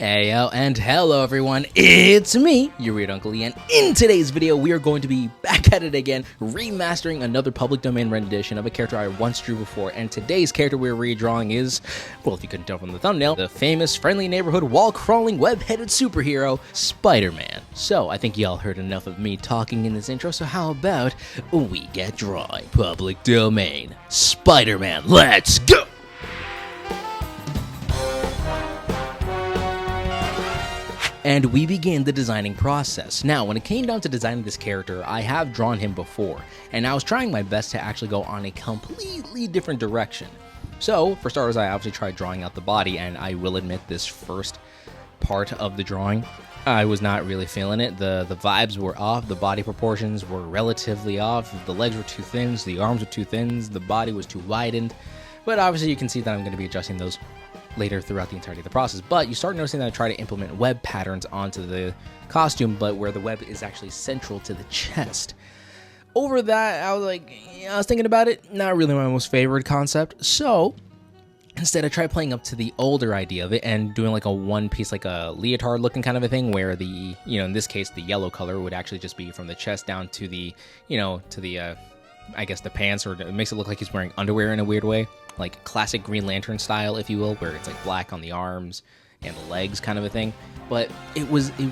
Ayo, and hello everyone, it's me, your weird Uncle Lee, and in today's video we are going to be back at it again, remastering another public domain rendition of a character I once drew before, and today's character we're redrawing is, well, if you couldn't tell from the thumbnail, the famous friendly neighborhood wall-crawling web-headed superhero, Spider-Man. So, I think y'all heard enough of me talking in this intro, so how about we get drawing? Public domain, Spider-Man, let's go! And we begin the designing process. Now, when it came down to designing this character, I have drawn him before, and I was trying my best to actually go on a completely different direction. So, for starters, I obviously tried drawing out the body, and I will admit this first part of the drawing, I was not really feeling it. The vibes were off, the body proportions were relatively off, the legs were too thin, the arms were too thin, the body was too widened, but obviously you can see that I'm going to be adjusting those later throughout the entirety of the process. But you start noticing that I try to implement web patterns onto the costume, but where the web is actually central to the chest. Over that, I was like, I was thinking about it, not really my most favorite concept, so instead I tried playing up to the older idea of it and doing like a one piece, like a leotard looking kind of a thing, where the, in this case, the yellow color would actually just be from the chest down to the, I guess the pants, or it makes it look like he's wearing underwear in a weird way, like classic Green Lantern style, if you will, where it's like black on the arms and the legs kind of a thing. But it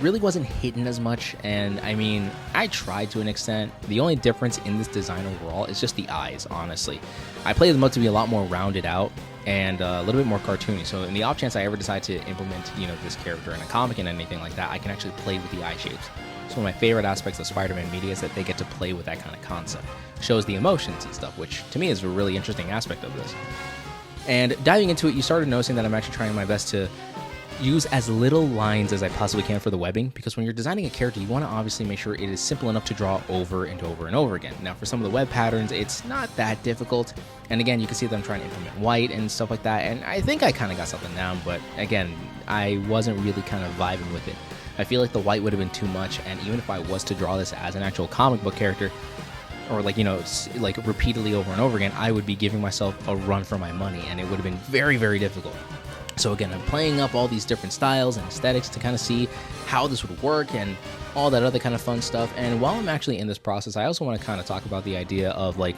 really wasn't hidden as much, and I mean, I tried to an extent. The only difference in this design overall is just the eyes, honestly. I played them up to be a lot more rounded out and a little bit more cartoony, so in the off chance I ever decide to implement, this character in a comic and anything like that, I can actually play with the eye shapes. So one of my favorite aspects of Spider-Man media is that they get to play with that kind of concept. Shows the emotions and stuff, which to me is a really interesting aspect of this. And diving into it, you started noticing that I'm actually trying my best to use as little lines as I possibly can for the webbing, because when you're designing a character, you want to obviously make sure it is simple enough to draw over and over and over again. Now, for some of the web patterns, it's not that difficult. And again, you can see that I'm trying to implement white and stuff like that, and I think I kind of got something down, but again, I wasn't really kind of vibing with it. I feel like the white would have been too much, and even if I was to draw this as an actual comic book character, or like repeatedly over and over again, I would be giving myself a run for my money, and it would have been very, very difficult. So again, I'm playing up all these different styles and aesthetics to kind of see how this would work and all that other kind of fun stuff. And while I'm actually in this process, I also want to kind of talk about the idea of like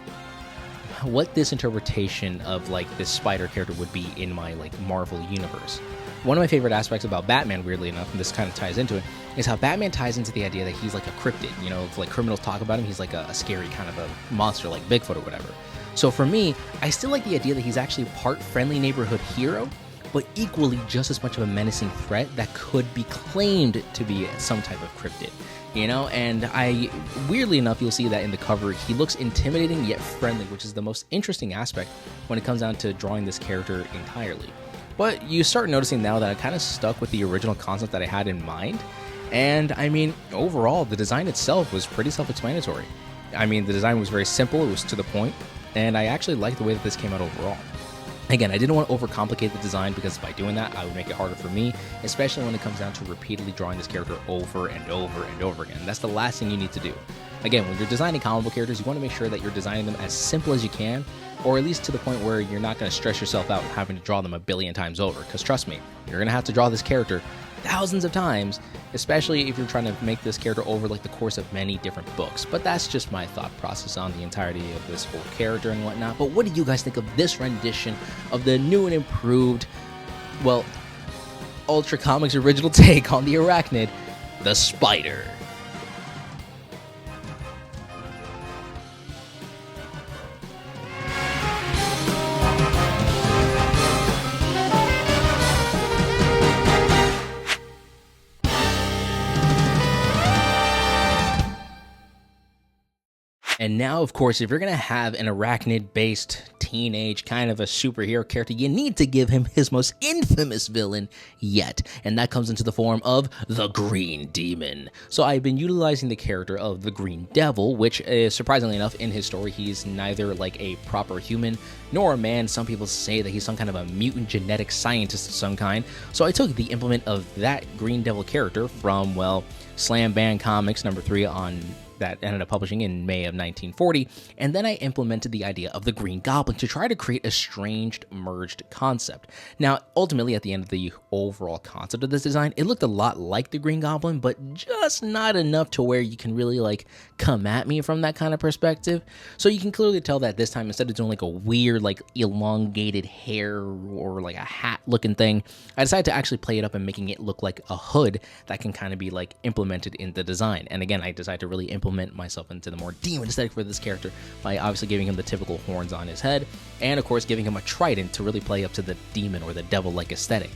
what this interpretation of like this spider character would be in my like Marvel universe. One of my favorite aspects about Batman, weirdly enough, and this kind of ties into it, is how Batman ties into the idea that he's like a cryptid. If like criminals talk about him, he's like a scary kind of a monster like Bigfoot or whatever. So for me, I still like the idea that he's actually part friendly neighborhood hero, but equally just as much of a menacing threat that could be claimed to be some type of cryptid. And weirdly enough, you'll see that in the cover, he looks intimidating yet friendly, which is the most interesting aspect when it comes down to drawing this character entirely. But you start noticing now that I kind of stuck with the original concept that I had in mind, and I mean, overall, the design itself was pretty self-explanatory. I mean, the design was very simple, it was to the point, and I actually liked the way that this came out overall. Again, I didn't want to overcomplicate the design, because by doing that, I would make it harder for me, especially when it comes down to repeatedly drawing this character over and over and over again. That's the last thing you need to do. Again, when you're designing comic book characters, you want to make sure that you're designing them as simple as you can, or at least to the point where you're not going to stress yourself out having to draw them a billion times over, because trust me, you're going to have to draw this character thousands of times, especially if you're trying to make this character over like the course of many different books. But that's just my thought process on the entirety of this whole character and whatnot. But what do you guys think of this rendition of the new and improved, well, Ultra Comics original take on the arachnid, the spider? And now, of course, if you're going to have an arachnid-based teenage kind of a superhero character, you need to give him his most infamous villain yet, and that comes into the form of the Green Demon. So I've been utilizing the character of the Green Devil, which is, surprisingly enough, in his story, he's neither like a proper human nor a man. Some people say that he's some kind of a mutant genetic scientist of some kind. So I took the implement of that Green Devil character from, well, Slam Band Comics #3 on that ended up publishing in May of 1940, and then I implemented the idea of the Green Goblin to try to create a estranged, merged concept. Now, ultimately, at the end of the overall concept of this design, it looked a lot like the Green Goblin, but just not enough to where you can really like come at me from that kind of perspective. So you can clearly tell that this time, instead of doing like a weird, like elongated hair or like a hat looking thing, I decided to actually play it up and making it look like a hood that can kind of be like implemented in the design. And again, I decided to really implement myself into the more demon aesthetic for this character by obviously giving him the typical horns on his head, and of course giving him a trident to really play up to the demon or the devil-like aesthetic.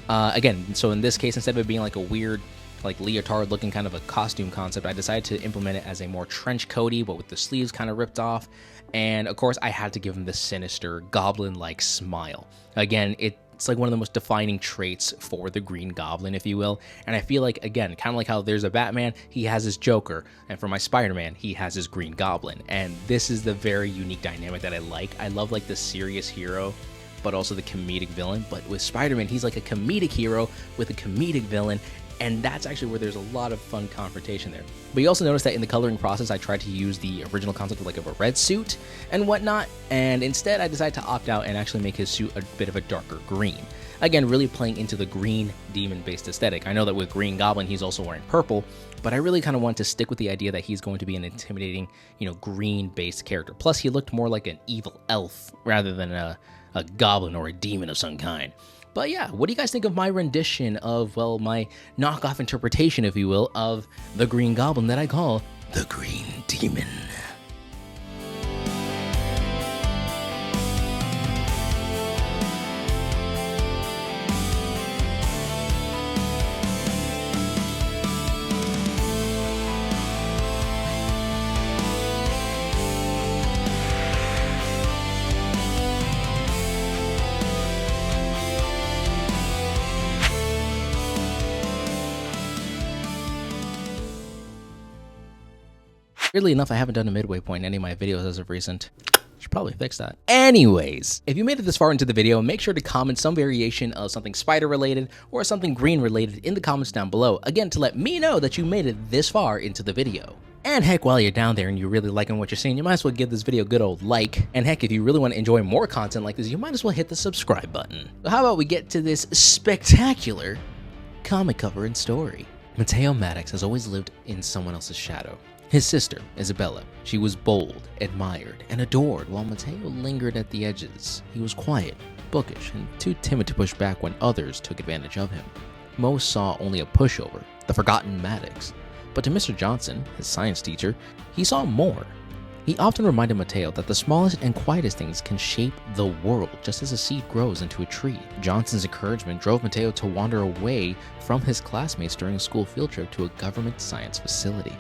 Again, so in this case, instead of it being like a weird like leotard looking kind of a costume concept, I decided to implement it as a more trench coaty, but with the sleeves kind of ripped off. And of course I had to give him this sinister goblin-like smile. Again, it's like one of the most defining traits for the Green Goblin, if you will. And I feel like, again, kind of like how there's a Batman, he has his Joker, and for my Spider-Man, he has his Green Goblin. And this is the very unique dynamic that I like. I love like the serious hero, but also the comedic villain. But with Spider-Man, he's like a comedic hero with a comedic villain, and that's actually where there's a lot of fun confrontation there. But you also notice that in the coloring process, I tried to use the original concept of like a red suit and whatnot, and instead I decided to opt out and actually make his suit a bit of a darker green. Again, really playing into the green demon-based aesthetic. I know that with Green Goblin, he's also wearing purple, but I really kind of want to stick with the idea that he's going to be an intimidating, green-based character. Plus, he looked more like an evil elf rather than a goblin or a demon of some kind. But yeah, what do you guys think of my rendition of, well, my knockoff interpretation, if you will, of the Green Goblin that I call the Green Demon? Weirdly enough, I haven't done a midway point in any of my videos as of recent. Should probably fix that. Anyways, if you made it this far into the video, make sure to comment some variation of something spider related or something green related in the comments down below, again to let me know that you made it this far into the video. And heck, while you're down there and you're really liking what you're seeing, you might as well give this video a good old like. And heck, if you really want to enjoy more content like this, you might as well hit the subscribe button. So how about we get to this spectacular comic cover and story. Mateo Maddox has always lived in someone else's shadow. His sister, Isabella, she was bold, admired, and adored, while Mateo lingered at the edges. He was quiet, bookish, and too timid to push back when others took advantage of him. Most saw only a pushover, the forgotten Maddox. But to Mr. Johnson, his science teacher, he saw more. He often reminded Mateo that the smallest and quietest things can shape the world just as a seed grows into a tree. Johnson's encouragement drove Mateo to wander away from his classmates during a school field trip to a government science facility.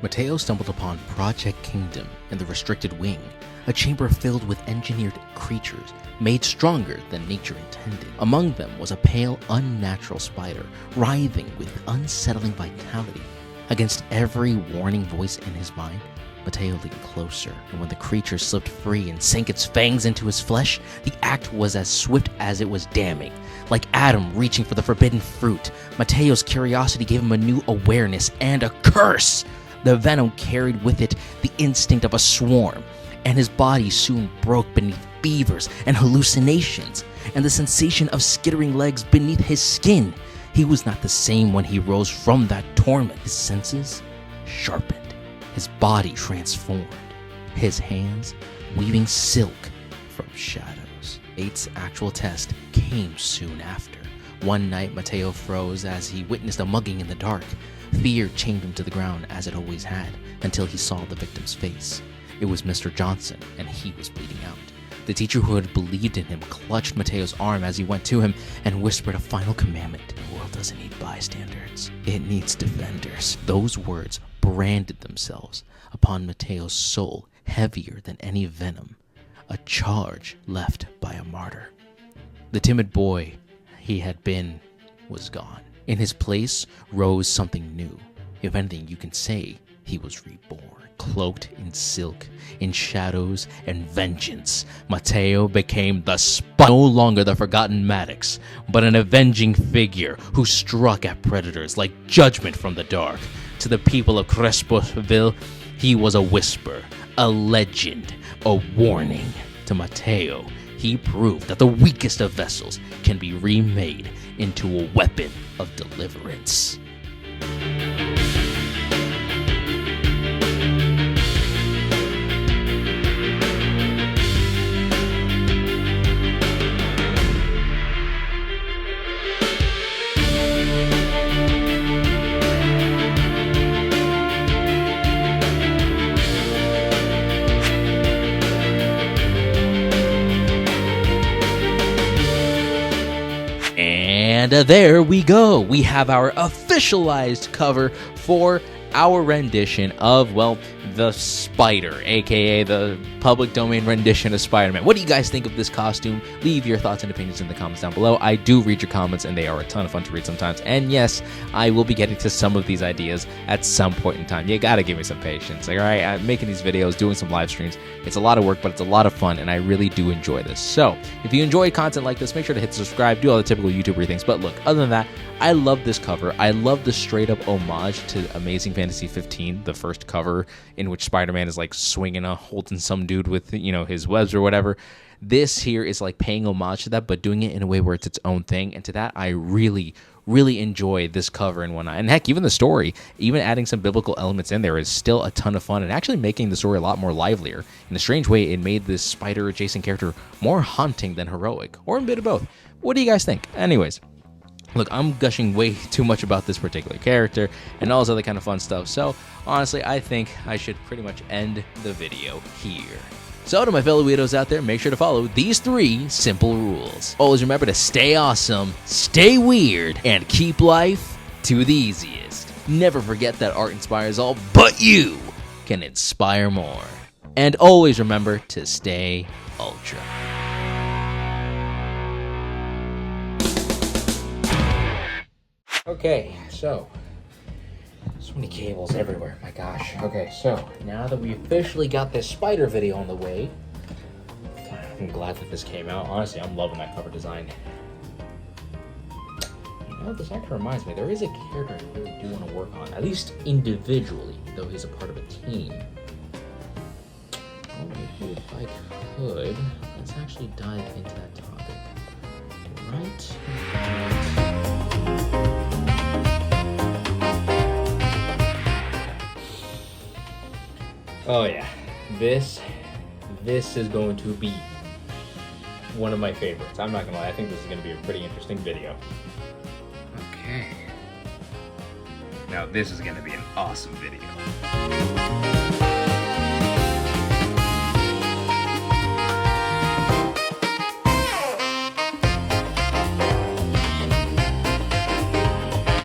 Mateo stumbled upon Project Kingdom in the restricted wing, a chamber filled with engineered creatures made stronger than nature intended. Among them was a pale, unnatural spider, writhing with unsettling vitality. Against every warning voice in his mind, Mateo leaned closer, and when the creature slipped free and sank its fangs into his flesh, the act was as swift as it was damning. Like Adam reaching for the forbidden fruit, Mateo's curiosity gave him a new awareness and a curse. The venom carried with it the instinct of a swarm, and his body soon broke beneath fevers and hallucinations, and the sensation of skittering legs beneath his skin. He was not the same when he rose from that torment. His senses sharpened, his body transformed, his hands weaving silk from shadows. Fate's actual test came soon after. One night, Mateo froze as he witnessed a mugging in the dark. Fear chained him to the ground as it always had, until he saw the victim's face. It was Mr. Johnson, and he was bleeding out. The teacher who had believed in him clutched Mateo's arm as he went to him and whispered a final commandment. The world doesn't need bystanders. It needs defenders. Those words branded themselves upon Mateo's soul, heavier than any venom, a charge left by a martyr. The timid boy he had been was gone. In his place rose something new. If anything, you can say he was reborn. Cloaked in silk, in shadows and vengeance, Mateo became no longer the forgotten Maddox, but an avenging figure who struck at predators like judgment from the dark. to the people of Cresposville, he was a whisper, a legend, a warning. To Mateo, he proved that the weakest of vessels can be remade into a weapon of deliverance. And there we go. We have our officialized cover for our rendition of, well, the Spider, aka the public domain rendition of Spider-Man. What do you guys think of this costume? Leave your thoughts and opinions in the comments down below. I do read your comments, and they are a ton of fun to read sometimes. And yes, I will be getting to some of these ideas at some point in time. You gotta give me some patience. Like, all right, I'm making these videos, doing some live streams. It's a lot of work, but it's a lot of fun, and I really do enjoy this. So if you enjoy content like this, make sure to hit subscribe, do all the typical YouTuber things. But look, other than that, I love this cover. I love the straight-up homage to Amazing Fantasy 15, the first cover in which Spider-Man is like swinging holding some dude with, you know, his webs or whatever. This here is like paying homage to that, but doing it in a way where it's its own thing. And to that, I really enjoy this cover and whatnot. And heck, even the story, even adding some biblical elements in there is still a ton of fun and actually making the story a lot more livelier. In a strange way, it made this spider-adjacent character more haunting than heroic, or a bit of both. What do you guys think? Anyways, look, I'm gushing way too much about this particular character and all this other kind of fun stuff, so honestly, I think I should pretty much end the video here. So to my fellow weirdos out there, make sure to follow these 3 simple rules. Always remember to stay awesome, stay weird, and keep life to the easiest. Never forget that art inspires all, but you can inspire more. And always remember to stay ultra. Okay, so many cables everywhere, my gosh. Okay, so now that we officially got this spider video on the way, I'm glad that this came out. Honestly, I'm loving that cover design. You know, this actually reminds me, there is a character I really do want to work on, at least individually, though he's a part of a team. Oh, maybe if I could, let's actually dive into that topic. Right? Oh yeah, this is going to be one of my favorites. I'm not gonna lie, I think this is gonna be a pretty interesting video. Okay. Now this is gonna be an awesome video.